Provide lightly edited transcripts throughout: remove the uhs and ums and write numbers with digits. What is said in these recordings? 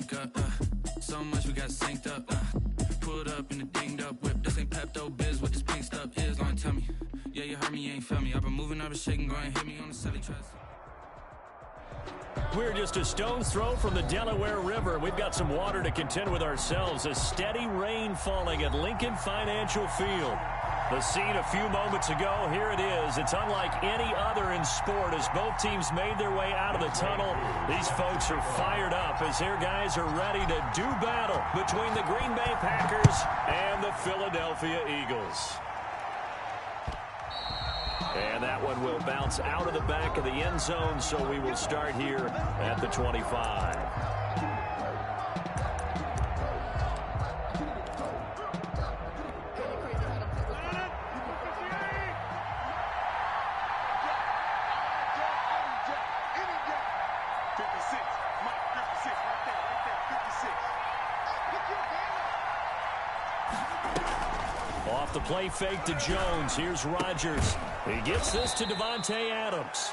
drink up. So much we got synced up. Pulled up in the dinged up whip. This ain't Pepto Biz, what this pink stuff is. Gonna tell me. Yeah, you heard me, you ain't felt me. I've been moving, I've been shaking, go and hit me on the celly trust. We're just a stone's throw from the Delaware River. We've got some water to contend with ourselves. A steady rain falling at Lincoln Financial Field. The scene a few moments ago, here it is. It's unlike any other in sport as both teams made their way out of the tunnel. These folks are fired up as their guys are ready to do battle between the Green Bay Packers and the Philadelphia Eagles. And that one will bounce out of the back of the end zone, so we will start here at the 25. Off the play fake to Jones. Here's Rodgers. He gets this to Devontae Adams.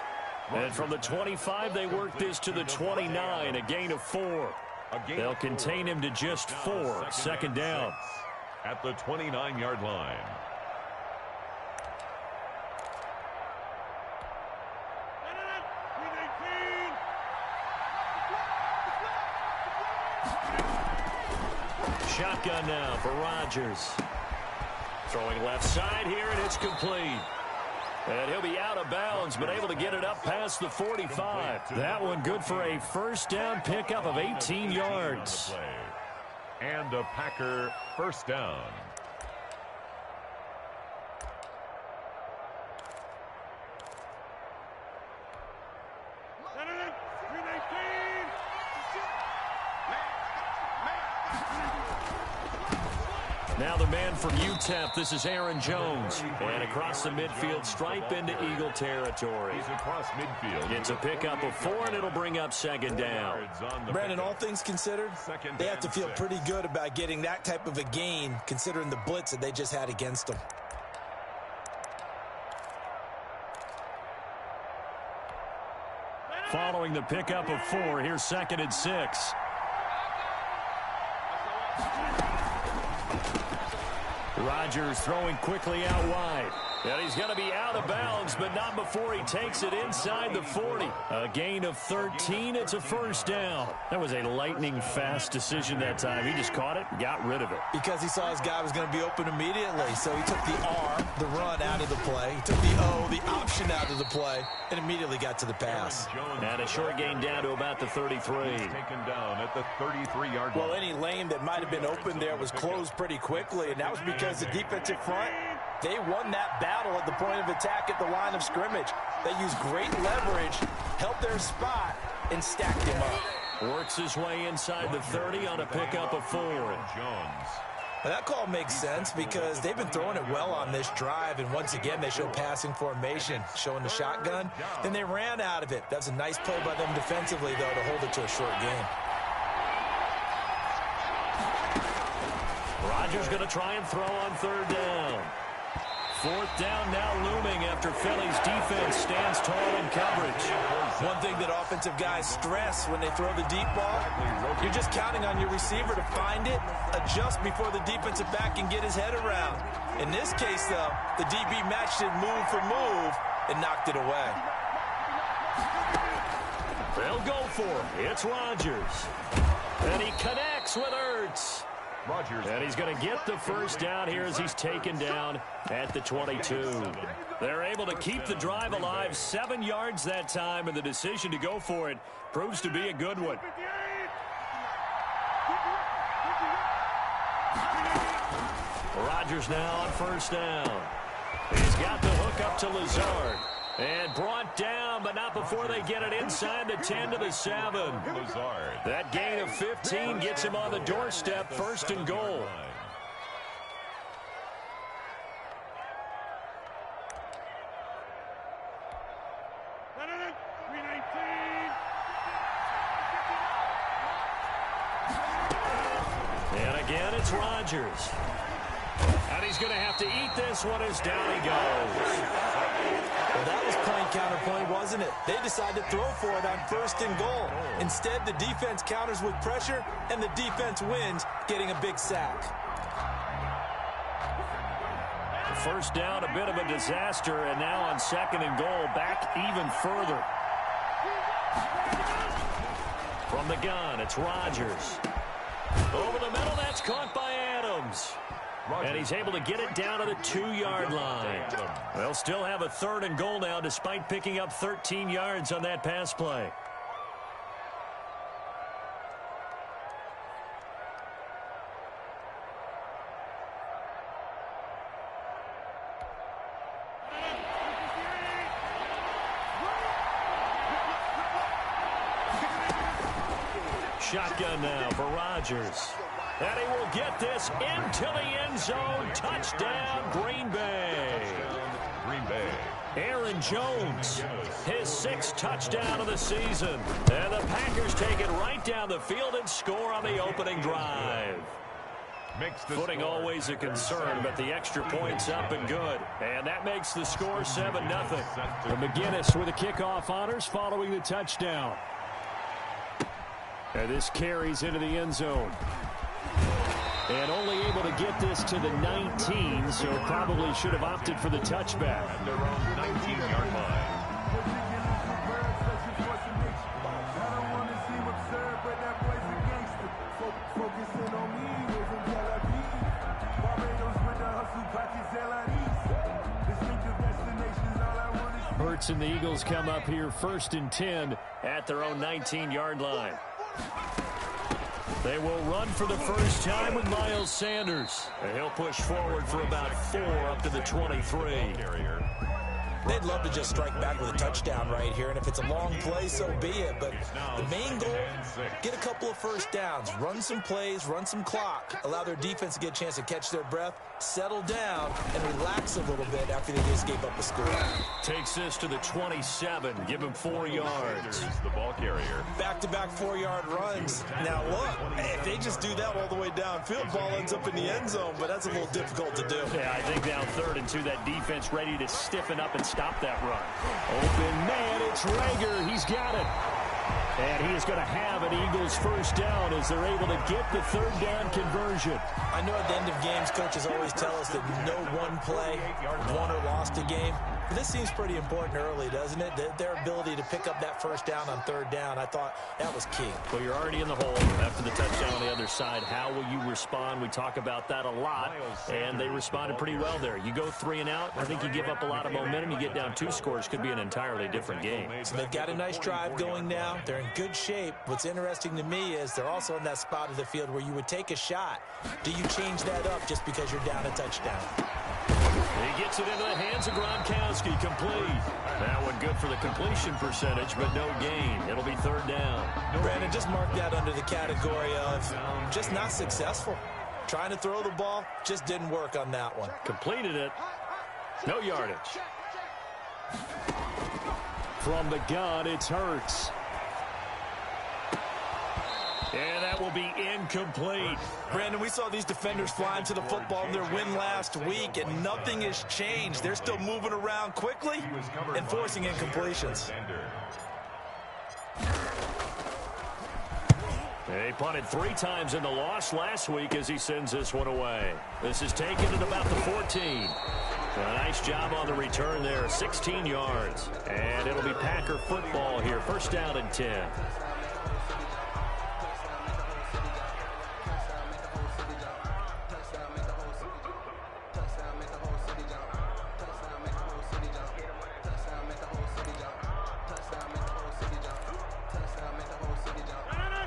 And from the 25, they work this to the 29, a gain of 4. They'll contain him to just 4. Second down. At the 29-yard line. Shotgun now for Rodgers. Throwing left side here, and it's complete. And he'll be out of bounds, but able to get it up past the 45. That one good for a first down pickup of 18 yards. And a Packer first down. Now the man from UTEP, this is Aaron Jones. And across the midfield stripe into Eagle territory. He's across midfield. It's a pickup of 4, and it'll bring up second down. Brandon, all things considered, they have to feel pretty good about getting that type of a gain, considering the blitz that they just had against them. Following the pickup of 4, here's 2nd and 6. Rodgers throwing quickly out wide. And he's going to be out of bounds, but not before he takes it inside the 40. A gain of 13. It's a first down. That was a lightning-fast decision that time. He just caught it and got rid of it. Because he saw his guy was going to be open immediately. So he took the R, the run, out of the play. He took the O, the option, out of the play, and immediately got to the pass. And a short gain down to about the 33. Taken down at the 33-yard line. Well, any lane that might have been open there was closed pretty quickly, and that was because the defensive front, they won that battle at the point of attack at the line of scrimmage. They used great leverage, held their spot, and stacked him up. Works his way inside the 30 on a pickup of 4. Jones. Now, that call makes sense because they've been throwing it well on this drive, and once again, they show passing formation, showing the shotgun. Then they ran out of it. That's a nice play by them defensively, though, to hold it to a short game. Rodgers going to try and throw on 3rd down. 4th down now looming after Philly's defense stands tall in coverage. One thing that offensive guys stress when they throw the deep ball, you're just counting on your receiver to find it, adjust before the defensive back can get his head around. In this case, though, the DB matched it move for move and knocked it away. They'll go for it. It's Rodgers. And he connects with Ertz. Rodgers. And he's going to get the first down here as he's taken down at the 22. They're able to keep the drive alive, 7 yards that time, and the decision to go for it proves to be a good one. Rodgers now on first down. He's got the hook up to Lazard. And brought down, but not before they get it inside the 10 to the 7. Lazard. That gain of 15 gets him on the doorstep, 1st and goal. And again, it's Rodgers. And he's going to have to eat this one as down he goes. Well, that was point counterpoint, wasn't it? They decided to throw for it on 1st and goal. Instead, the defense counters with pressure, and the defense wins, getting a big sack. First down, a bit of a disaster, and now on 2nd and goal, back even further. From the gun, it's Rodgers. Over the middle, that's caught by Adams. And he's able to get it down to the 2-yard line. They'll still have a 3rd and goal now, despite picking up 13 yards on that pass play. Shotgun now for Rodgers. And he will get this into the end zone. Touchdown, Green Bay. Green Bay. Aaron Jones, his 6th touchdown of the season. And the Packers take it right down the field and score on the opening drive. Footing always a concern, but the extra point's up and good. And that makes the score 7-0. And McGinnis with the kickoff honors following the touchdown. And this carries into the end zone. And only able to get this to the 19, so probably should have opted for the touchback. At their own 19-yard line. Hurts and the Eagles come up here 1st and 10 at their own 19-yard line. They will run for the first time with Miles Sanders. And he'll push forward for about 4 up to the 23. They'd love to just strike back with a touchdown right here, and if it's a long play, so be it. But the main goal, get a couple of first downs, run some plays, run some clock, allow their defense to get a chance to catch their breath, settle down, and relax a little bit after they just gave up a score. Takes this to the 27, give him 4 yards. The ball carrier. Back-to-back 4-yard runs. Now look, if they just do that all the way downfield, ball ends up in the end zone, but that's a little difficult to do. Yeah, I think now 3rd and 2, that defense ready to stiffen up and stop that run. Open man, it's Rager. He's got it. And he is going to have an Eagles first down as they're able to get the 3rd down conversion. I know at the end of games, coaches always tell us that no one play won or lost a game. But this seems pretty important early, doesn't it? Their ability to pick up that first down on 3rd down, I thought that was key. Well, you're already in the hole after the touchdown on the other side. How will you respond? We talk about that a lot, and they responded pretty well there. You go 3 and out, I think you give up a lot of momentum. You get down 2 scores, could be an entirely different game. So they've got a nice drive going now. They're in good shape. What's interesting to me is they're also in that spot of the field where you would take a shot. Do you change that up just because you're down a touchdown? He gets it into the hands of Gronkowski, complete. That one good for the completion percentage, but no gain. It'll be 3rd down. Brandon, just mark that under the category of just not successful. Trying to throw the ball, just didn't work on that one. Completed it. No yardage. From the gun, it's Hurts. And that will be incomplete. Brandon, we saw these defenders flying to the football in their win last week, and nothing has changed. They're still moving around quickly and forcing incompletions. He punted 3 times in the loss last week as he sends this one away. This is taken at about the 14. A nice job on the return there, 16 yards. And it'll be Packer football here, 1st down and 10.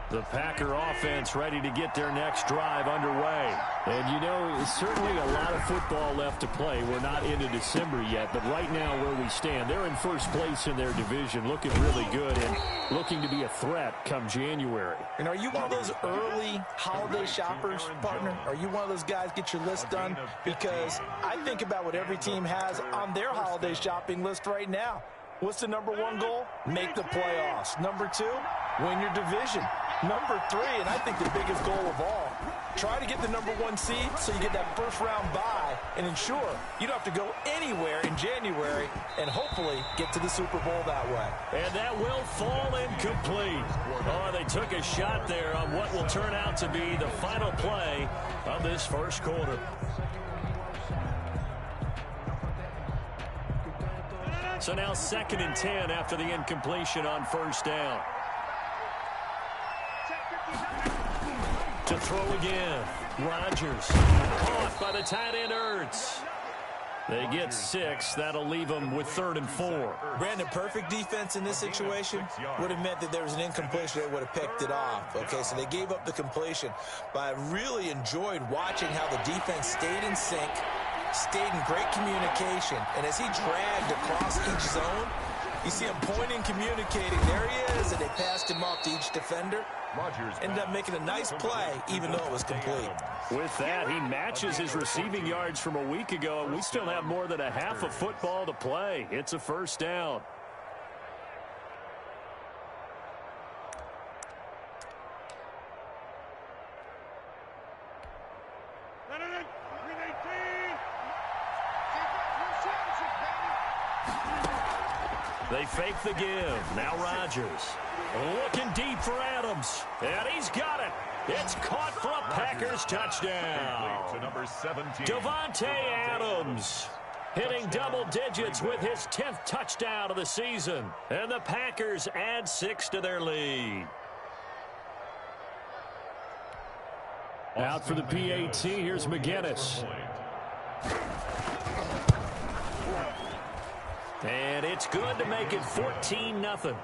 The Packer offense ready to get their next drive underway. And, you know, certainly a lot of football left to play. We're not into December yet, but right now where we stand, they're in 1st place in their division, looking really good and looking to be a threat come January. And are you one of those early holiday shoppers, partner? Are you one of those guys get your list done? Because I think about what every team has on their holiday shopping list right now. What's the #1 goal? Make the playoffs. #2, win your division. Number 3, and I think the biggest goal of all, try to get the number 1 seed so you get that first-round bye and ensure you don't have to go anywhere in January and hopefully get to the Super Bowl that way. And that will fall incomplete. Oh, they took a shot there on what will turn out to be the final play of this first quarter. So now 2nd and 10 after the incompletion on first down. To throw again. Rodgers. Caught by the tight end Ertz. They get 6. That'll leave them with 3rd and 4. Brandon, perfect defense in this situation would have meant that there was an incompletion. They would have picked it off. Okay, so they gave up the completion. But I really enjoyed watching how the defense stayed in sync, stayed in great communication. And as he dragged across each zone, you see him pointing, communicating. There he is, and they passed him off to each defender. Ended up making a nice play, even though it was complete. With that, he matches his receiving yards from a week ago, and we still have more than a half of football to play. It's a first down. They fake the give. Now Rodgers. Looking deep for Adams. And he's got it. It's caught for a Packers touchdown. To number 17. Davante Adams hitting double digits with his 10th touchdown of the season. And the Packers add 6 to their lead. Out for the PAT, here's McGinnis. And it's good to make it 14-0.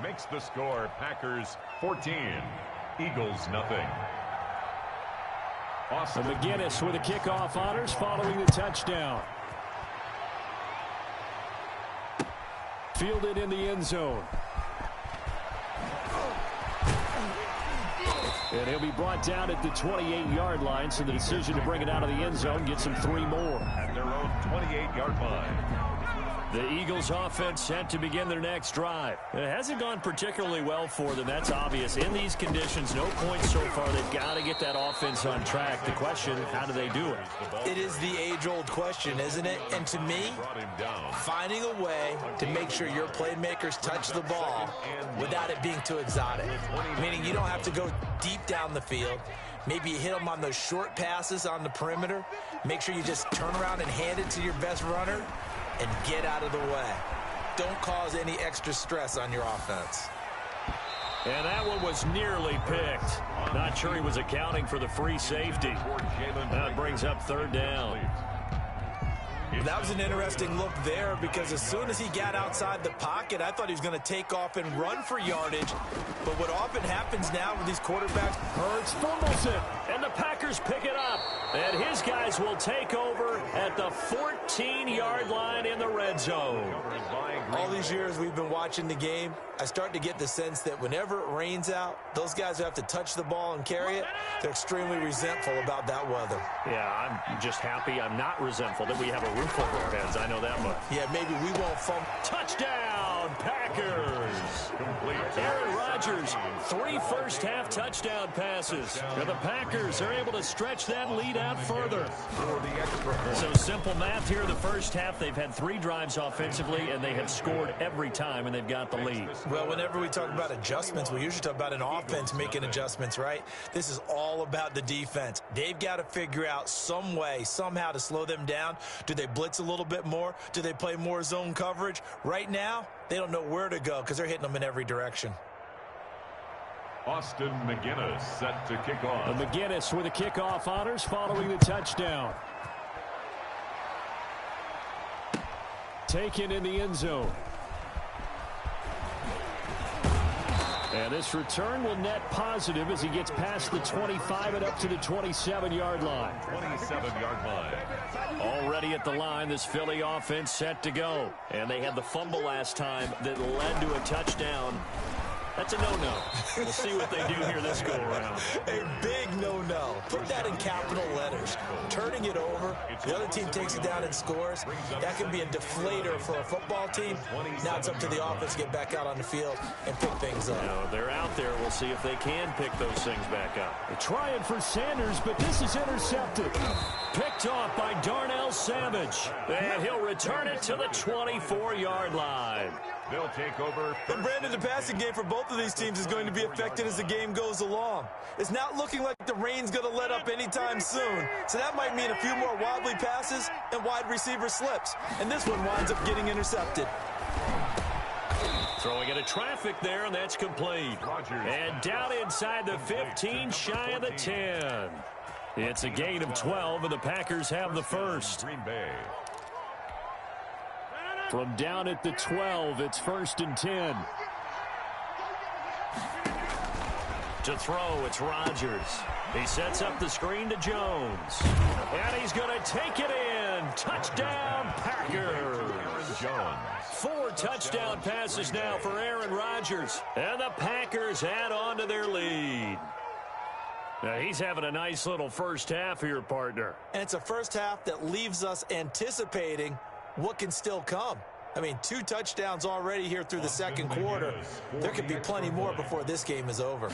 Makes the score Packers 14, Eagles nothing. So McGinnis with the kickoff honors following the touchdown. Fielded in the end zone. And he'll be brought down at the 28-yard line, so the decision to bring it out of the end zone gets him 3 more. At their own 28-yard line. The Eagles offense set to begin their next drive. It hasn't gone particularly well for them. That's obvious. In these conditions, no points so far. They've got to get that offense on track. The question, how do they do it? It is the age-old question, isn't it? And to me, finding a way to make sure your playmakers touch the ball without it being too exotic. Meaning you don't have to go deep down the field. Maybe you hit them on those short passes on the perimeter. Make sure you just turn around and hand it to your best runner and get out of the way. Don't cause any extra stress on your offense. And that one was nearly picked. Not sure he was accounting for the free safety. That brings up 3rd down. That was an interesting look there because as soon as he got outside the pocket, I thought he was going to take off and run for yardage. But what often happens now with these quarterbacks, Hurts fumbles it, and the Packers pick it up. And his guys will take over at the 14-yard line in the red zone. All these years we've been watching the game, I start to get the sense that whenever it rains out, those guys who have to touch the ball and carry it, they're extremely resentful about that weather. Yeah, I'm just happy I'm not resentful that we have a roof over our heads. I know that much. Yeah, maybe we won't fumble. Touchdown, Packers! Aaron Rodgers, 3 first-half touchdown passes. And the Packers are able to stretch that lead out further. So simple math here in the first half. They've had 3 drives offensively, and they have scored every time, and they've got the lead. Well, whenever we talk about adjustments, we usually talk about an offense making adjustments, right? This is all about the defense. They've got to figure out some way, somehow to slow them down. Do they blitz a little bit more? Do they play more zone coverage? Right now, they don't know where to go because they're hitting them in every direction. Austin McGinnis set to kick off. And McGinnis with the kickoff honors following the touchdown. Taken in the end zone. And this return will net positive as he gets past the 25 and up to the 27-yard line. 27-yard line. Already at the line, this Philly offense set to go. And they had the fumble last time that led to a touchdown. That's a no-no. We'll see what they do here this go-around. A big no-no. Put that in capital letters. Turning it over, the other team takes it down and scores. That can be a deflator for a football team. Now it's up to the offense to get back out on the field and pick things up. Now, they're out there. We'll see if they can pick those things back up. They're trying for Sanders, but this is intercepted. Picked off by Darnell Savage. And he'll return it to the 24-yard line. They'll take over. And Brandon, the passing game for both of these teams is going to be affected as the game goes along. It's not looking like the rain's going to let up anytime soon. So that might mean a few more wobbly passes and wide receiver slips. And this one winds up getting intercepted. Throwing into traffic there, and that's complete. And down inside the 15, shy of the 10. It's a gain of 12, and the Packers have the first. Green Bay. From down at the 12, it's 1st and 10. To throw, it's Rodgers. He sets up the screen to Jones. And he's going to take it in. Touchdown, Packers. Jones. 4 touchdown passes now for Aaron Rodgers. And the Packers add on to their lead. Now, he's having a nice little first half here, partner. And it's a first half that leaves us anticipating what can still come. I mean, 2 touchdowns already here through the second quarter. There could be plenty more before this game is over.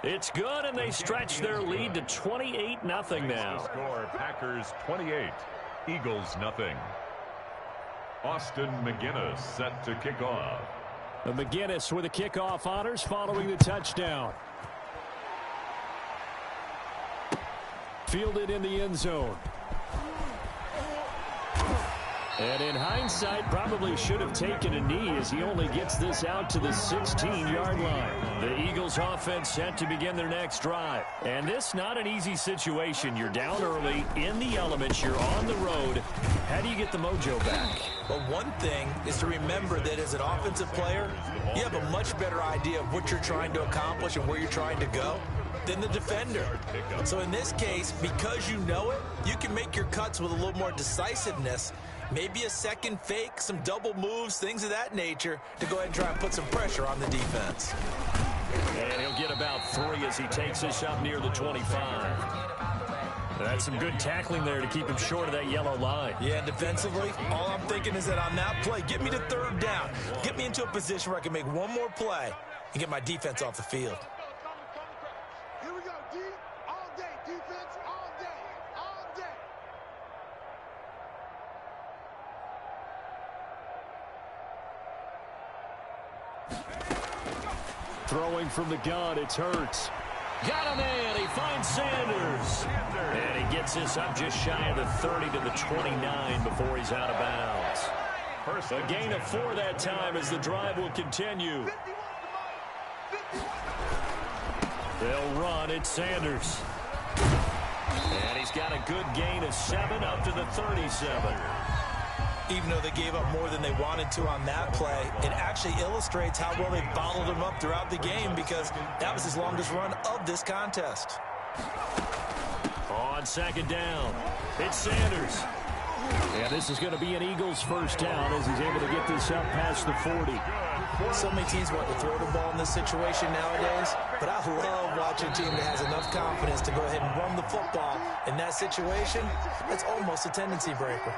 It's good, and they stretch their lead to 28-0 now. Score, Packers 28, Eagles nothing. Austin McGinnis set to kick off. McGinnis with the kickoff honors following the touchdown. Fielded in the end zone. And in hindsight, probably should have taken a knee as he only gets this out to the 16-yard line. The Eagles offense set to begin their next drive. And this not an easy situation. You're down early, in the elements, you're on the road. How do you get the mojo back? Well, one thing is to remember that as an offensive player, you have a much better idea of what you're trying to accomplish and where you're trying to go than the defender. So in this case, because you know it, you can make your cuts with a little more decisiveness. Maybe a second fake, some double moves, things of that nature to go ahead and try and put some pressure on the defense. And he'll get about 3 as he takes this up near the 25. That's some good tackling there to keep him short of that yellow line. Yeah, and defensively, all I'm thinking is that on that play, get me to 3rd down. Get me into a position where I can make one more play and get my defense off the field. Here we go, D. All day, defense, all day, all day. Throwing from the gun, it's Hurts. Got him in. He finds Sanders. And he gets this up just shy of the 30 to the 29 before he's out of bounds. A gain of 4 that time as the drive will continue. They'll run. It's Sanders. And he's got a good gain of 7 up to the 37. Even though they gave up more than they wanted to on that play, it actually illustrates how well they bottled him up throughout the game because that was his longest run of this contest. On 2nd down, it's Sanders. And this is going to be an Eagles first down as he's able to get this up past the 40. So many teams want to throw the ball in this situation nowadays, but I love watching a team that has enough confidence to go ahead and run the football. In that situation, that's almost a tendency breaker.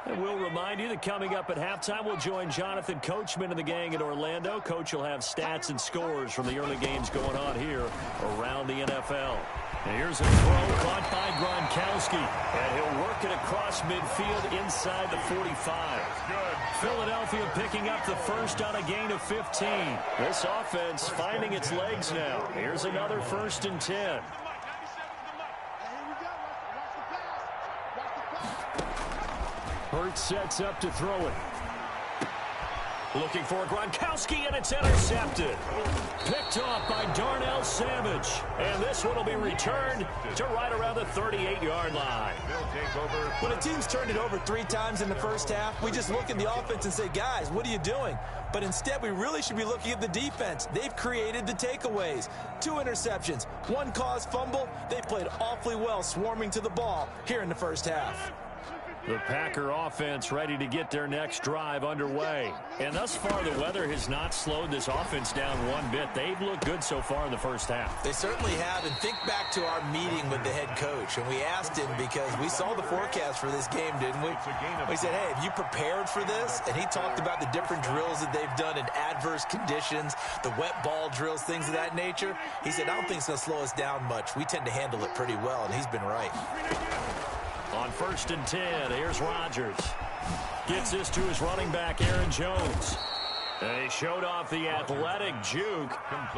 And we'll remind you that coming up at halftime, we'll join Jonathan Coachman and the gang in Orlando. Coach will have stats and scores from the early games going on here around the NFL. And here's a throw caught by Gronkowski. And he'll work it across midfield inside the 45. Philadelphia picking up the first on a gain of 15. This offense finding its legs now. Here's another 1st and 10. Hurts sets up to throw it. Looking for Gronkowski, and it's intercepted. Picked off by Darnell Savage. And this one will be returned to right around the 38-yard line. When a team's turned it over 3 times in the first half, we just look at the offense and say, guys, what are you doing? But instead, we really should be looking at the defense. They've created the takeaways. 2 interceptions, 1 caused fumble. They played awfully well swarming to the ball here in the first half. The Packer offense ready to get their next drive underway. And thus far, the weather has not slowed this offense down one bit. They've looked good so far in the first half. They certainly have. And think back to our meeting with the head coach. And we asked him because we saw the forecast for this game, didn't we? We said, hey, have you prepared for this? And he talked about the different drills that they've done in adverse conditions, the wet ball drills, things of that nature. He said, I don't think it's going to slow us down much. We tend to handle it pretty well, and he's been right. On 1st and 10, here's Rodgers. Gets this to his running back, Aaron Jones. And he showed off the athletic juke.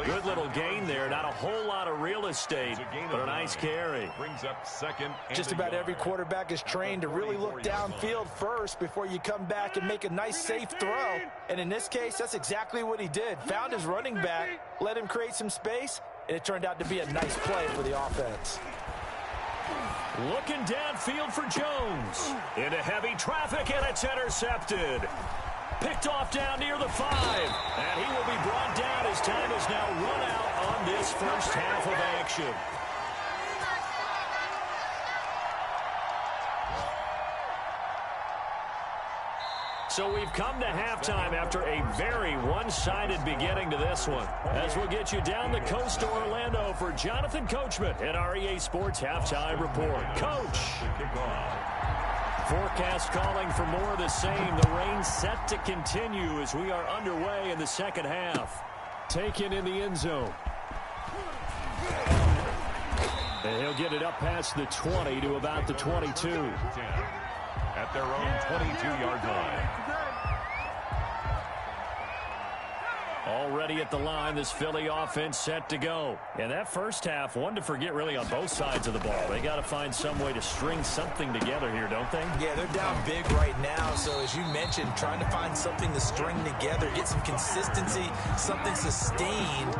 Good little gain there. Not a whole lot of real estate, but a nice carry. Brings up 2nd. Just about every quarterback is trained to really look downfield first before you come back and make a nice, safe throw. And in this case, that's exactly what he did. Found his running back, let him create some space, and it turned out to be a nice play for the offense. Looking downfield for Jones. Into heavy traffic, and it's intercepted. Picked off down near the 5. And he will be brought down as time is now run out on this first half of action. So we've come to halftime after a very one-sided beginning to this one. As we'll get you down the coast to Orlando for Jonathan Coachman at our EA Sports Halftime Report. Coach. Forecast calling for more of the same. The rain set to continue as we are underway in the second half. Taken in the end zone. And he'll get it up past the 20 to about the 22. At their own 22-yard line. Already at the line, this Philly offense set to go. And that first half, one to forget really on both sides of the ball. They got to find some way to string something together here, don't they? Yeah, they're down big right now. So as you mentioned, trying to find something to string together, get some consistency, something sustained,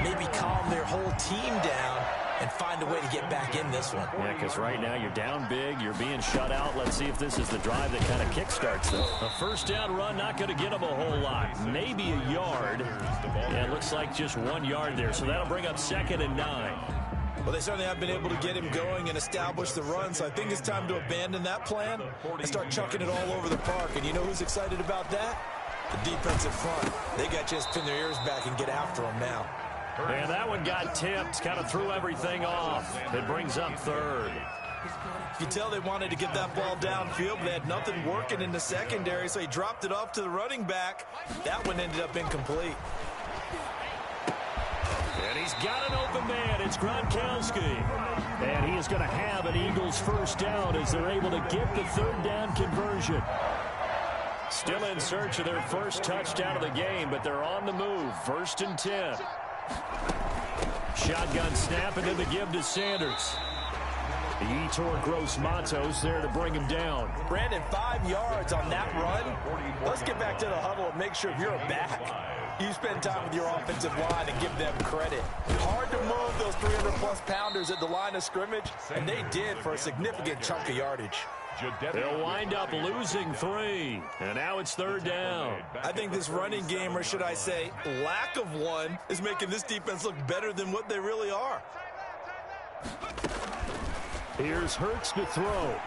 maybe calm their whole team down and find a way to get back in this one. Yeah, because right now you're down big, you're being shut out. Let's see if this is the drive that kind of kickstarts them. A first down run, not going to get them a whole lot. Maybe a yard. Yeah, it looks like just 1 yard there. So that'll bring up 2nd and 9. Well, they certainly have been able to get him going and establish the run, so I think it's time to abandon that plan and start chucking it all over the park. And you know who's excited about that? The defensive front. They got to just pin their ears back and get after him now. And that one got tipped, kind of threw everything off. It brings up 3rd. You tell they wanted to get that ball downfield, but they had nothing working in the secondary, so he dropped it off to the running back. That one ended up incomplete. And he's got an open man. It's Gronkowski. And he is going to have an Eagles first down as they're able to get the 3rd down conversion. Still in search of their first touchdown of the game, but they're on the move. 1st and 10. Shotgun snap and then the give to Sanders. Yetur Gross-Matos there to bring him down. Brandon, 5 yards on that run. Let's get back to the huddle and make sure if you're a back, you spend time with your offensive line and give them credit. Hard to move those 300-plus pounders at the line of scrimmage, and they did for a significant chunk of yardage. They'll wind up losing 3, and now it's 3rd down. I think this running game, or should I say lack of one, is making this defense look better than what they really are. Here's Hurts to throw.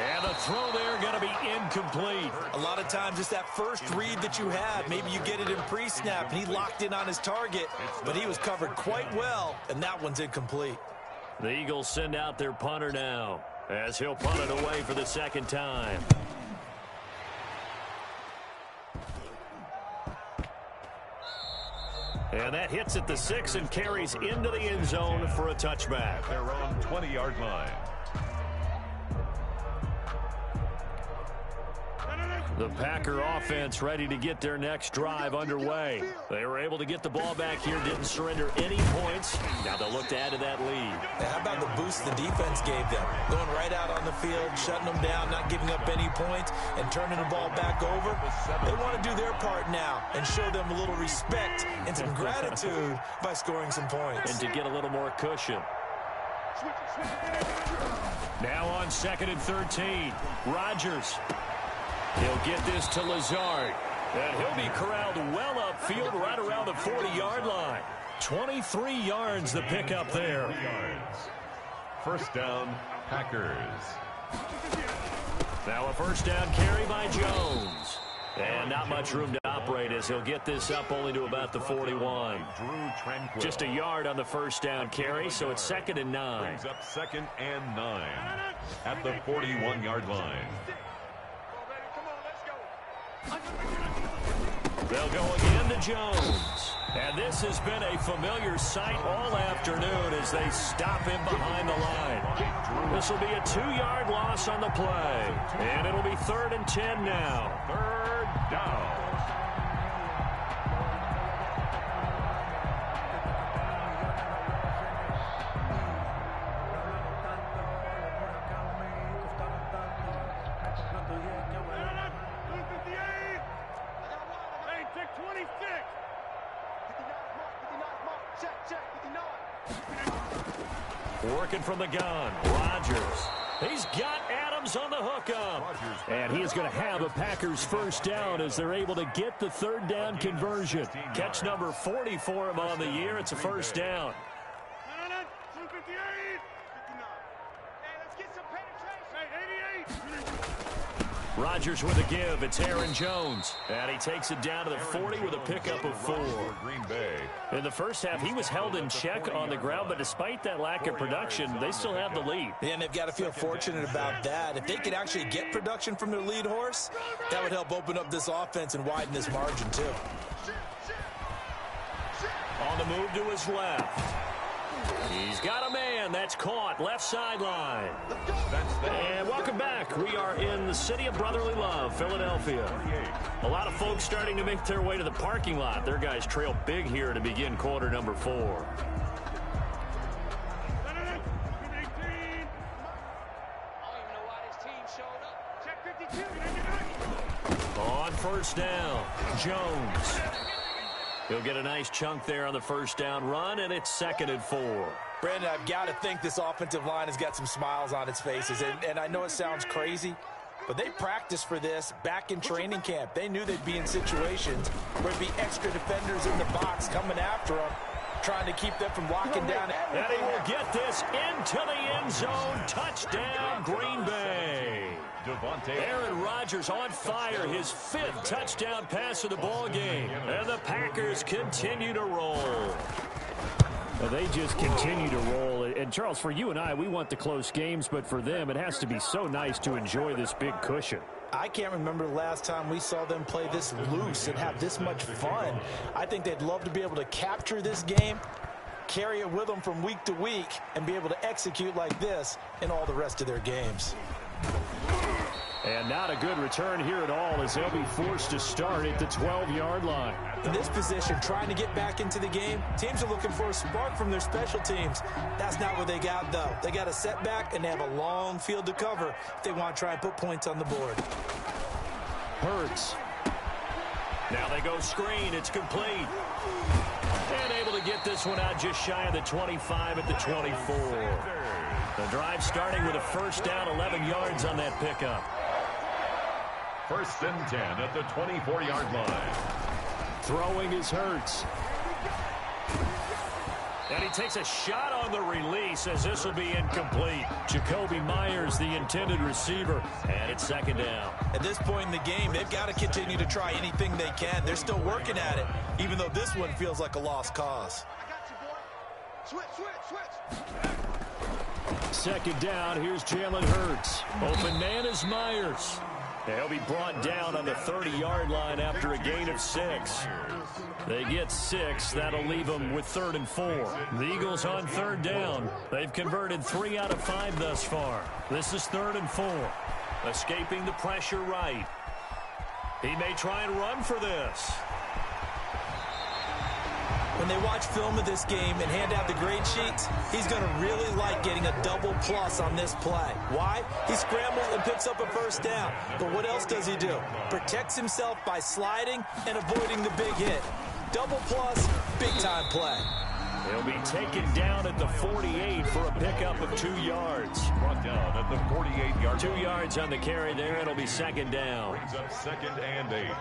And the throw there going to be incomplete. A lot of times it's that first read that you have. Maybe you get it in pre-snap, and he locked in on his target, but he was covered quite well, and that one's incomplete. The Eagles send out their punter now, as he'll punt it away for the 2nd time. And that hits at the 6 and carries into the end zone for a touchback. Their own 20-yard line. The Packer offense ready to get their next drive underway. They were able to get the ball back here, didn't surrender any points. Now they'll look to add to that lead. How about the boost the defense gave them? Going right out on the field, shutting them down, not giving up any points, and turning the ball back over. They want to do their part now and show them a little respect and some gratitude by scoring some points. And to get a little more cushion. Now on 2nd and 13. Rodgers. He'll get this to Lazard. And he'll be corralled well upfield right around the 40-yard line. 23 yards the pickup there. First down, Packers. Now a first down carry by Jones. And not much room to operate as he'll get this up only to about the 41. Just a yard on the first down carry, so it's 2nd and 9. Brings up 2nd and 9 at the 41-yard line. They'll go again to Jones. And this has been a familiar sight all afternoon as they stop him behind the line. This will be a 2-yard loss on the play. And it'll be 3rd and 10 now. 3rd down. Working from the gun, Rodgers. He's got Adams on the hookup. And he is going to have a Packers first down as they're able to get the 3rd down conversion. Catch number 40 for him on the year. It's a first down. Rodgers with a give. It's Aaron Jones. And he takes it down to the 40 with a pickup of 4. Green Bay. In the first half, he was held in check on the ground, but despite that lack of production, they still have the lead. And they've got to feel fortunate about that. If they could actually get production from their lead horse, that would help open up this offense and widen this margin, too. On the move to his left. He's got a man. That's caught. Left sideline. And welcome back. We are in the city of brotherly love, Philadelphia. A lot of folks starting to make their way to the parking lot. Their guys trail big here to begin quarter number 4. On first down, Jones. He'll get a nice chunk there on the first down run, and it's 2nd and 4. Brandon, I've got to think this offensive line has got some smiles on its faces. And I know it sounds crazy, but they practiced for this back in training camp. They knew they'd be in situations where there'd be extra defenders in the box coming after them, trying to keep them from locking down. And he will get this into the end zone. Touchdown, Green Bay. Aaron Rodgers on fire, his 5th touchdown pass of the ball game. And the Packers continue to roll. Well, they just continue to roll. And, Charles, for you and I, we want the close games, but for them, it has to be so nice to enjoy this big cushion. I can't remember the last time we saw them play this loose and have this much fun. I think they'd love to be able to capture this game, carry it with them from week to week, and be able to execute like this in all the rest of their games. And not a good return here at all as they'll be forced to start at the 12-yard line. In this position, trying to get back into the game, teams are looking for a spark from their special teams. That's not what they got, though. They got a setback, and they have a long field to cover if they want to try and put points on the board. Hurts. Now they go screen. It's complete. And able to get this one out just shy of the 25 at the 24. The drive starting with a first down, 11 yards on that pickup. 1st and 10 at the 24-yard line. Throwing is Hurts. And he takes a shot on the release as this will be incomplete. Jacoby Myers, the intended receiver, and it's 2nd down. At this point in the game, they've got to continue to try anything they can. They're still working at it, even though this one feels like a lost cause. I got you, boy. Switch. 2nd down, here's Jalen Hurts. Open man is Myers. They'll be brought down on the 30-yard line after a gain of 6. They get 6. That'll leave them with 3rd and 4. The Eagles on 3rd down. They've converted 3 out of 5 thus far. This is 3rd and 4. Escaping the pressure right. He may try and run for this. When they watch film of this game and hand out the grade sheets, he's going to really like getting a double plus on this play. Why? He scrambles and picks up a first down. But what else does he do? Protects himself by sliding and avoiding the big hit. Double plus, big-time play. He'll be taken down at the 48 for a pickup of 2 yards. Brought down at the 48-yard 2 yards on the carry there. It'll be second down. Brings up 2nd and 8.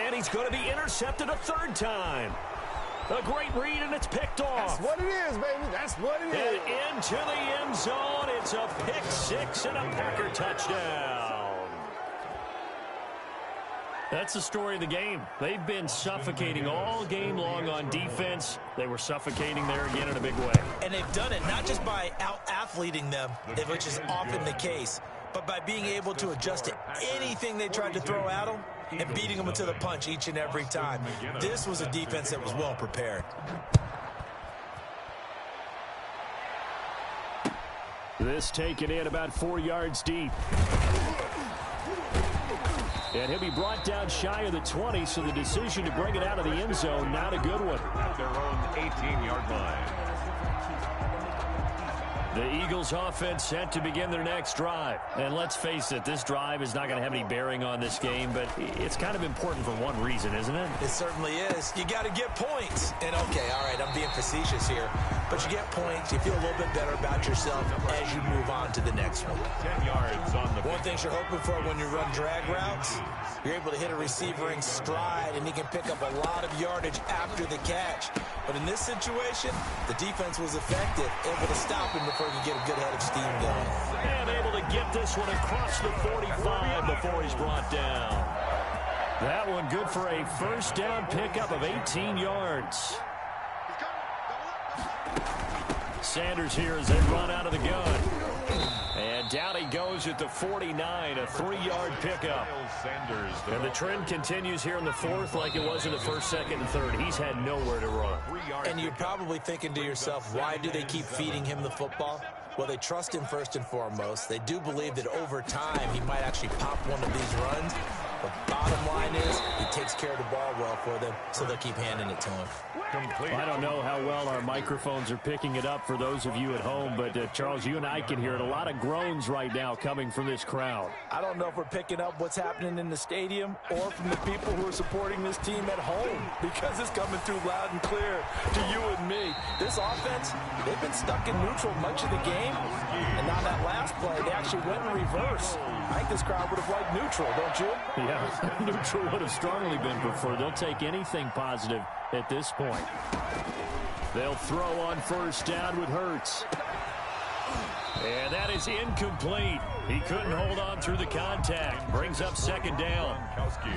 And he's going to be intercepted a 3rd time. A great read, and it's picked off. That's what it is, baby. That's what it is. And into the end zone. It's a pick 6 and a Packer touchdown. That's the story of the game. They've been suffocating all game long on defense. They were suffocating there again in a big way. And they've done it not just by out-athleting them, which is often the case, but by being able to adjust to anything they tried to throw at them and beating them into the punch each and every time. This was a defense that was well prepared. This taken in about 4 yards deep. And he'll be brought down shy of the 20, so the decision to bring it out of the end zone, not a good one. At their own 18-yard line. The Eagles offense set to begin their next drive. And let's face it, this drive is not going to have any bearing on this game, but it's kind of important for one reason, isn't it? It certainly is. You got to get points. And okay, all right, I'm being facetious here, but you get points, you feel a little bit better about yourself as you move on to the next one. 10 yards on the... One thing you're hoping for when you run drag routes, you're able to hit a receiver in stride, and he can pick up a lot of yardage after the catch. But in this situation, the defense was effective, able to stop him before he could get a good head of steam going. And able to get this one across the 45 before he's brought down. That one good for a 1st down pickup of 18 yards. Sanders here as they run out of the gun. And down he goes at the 49, a 3-yard pickup. Sanders, And the trend continues here in the 4th like it was in the 1st, 2nd, and 3rd. He's had nowhere to run. And you're probably thinking to yourself, why do they keep feeding him the football? Well, they trust him first and foremost. They do believe that over time he might actually pop one of these runs. But bottom line is he takes care of the ball well for them, so they'll keep handing it to him. complete. I don't know how well our microphones are picking it up for those of you at home, but Charles, you and I can hear it. A lot of groans right now coming from this crowd. I don't know if we're picking up what's happening in the stadium or from the people who are supporting this team at home, because it's coming through loud and clear to you and me. This offense, they've been stuck in neutral much of the game, and on that last play, they actually went in reverse. I think this crowd would have liked neutral, don't you? Yeah, neutral would have strongly been preferred. They'll take anything positive at this point. They'll throw on first down with Hurts. And that is incomplete. He couldn't hold on through the contact. Brings up second down.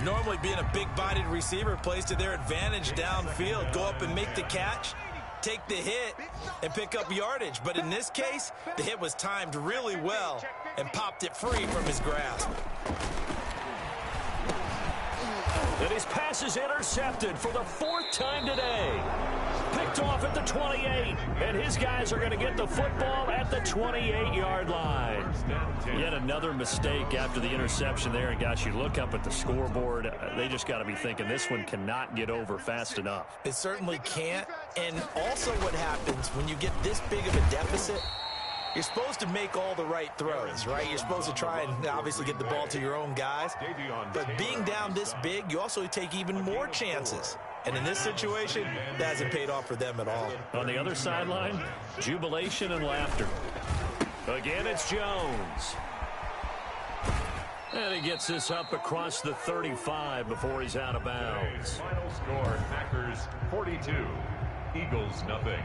Normally being a big-bodied receiver plays to their advantage downfield. Go up and make the catch, take the hit, and pick up yardage. But in this case, the hit was timed really well and popped it free from his grasp. And his pass is intercepted for the fourth time today. Picked off at the 28, and his guys are going to get the football at the 28-yard line. Yet another mistake after the interception there. And gosh, you look up at the scoreboard, they just got to be thinking this one cannot get over fast enough. It certainly can't. And also what happens when you get this big of a deficit, you're supposed to make all the right throws, right? You're supposed to try and obviously get the ball to your own guys. But being down this big, you also take even more chances. And in this situation, that hasn't paid off for them at all. On the other sideline, jubilation and laughter. Again, it's Jones. And he gets this up across the 35 before he's out of bounds. Final score, Packers 42, Eagles nothing.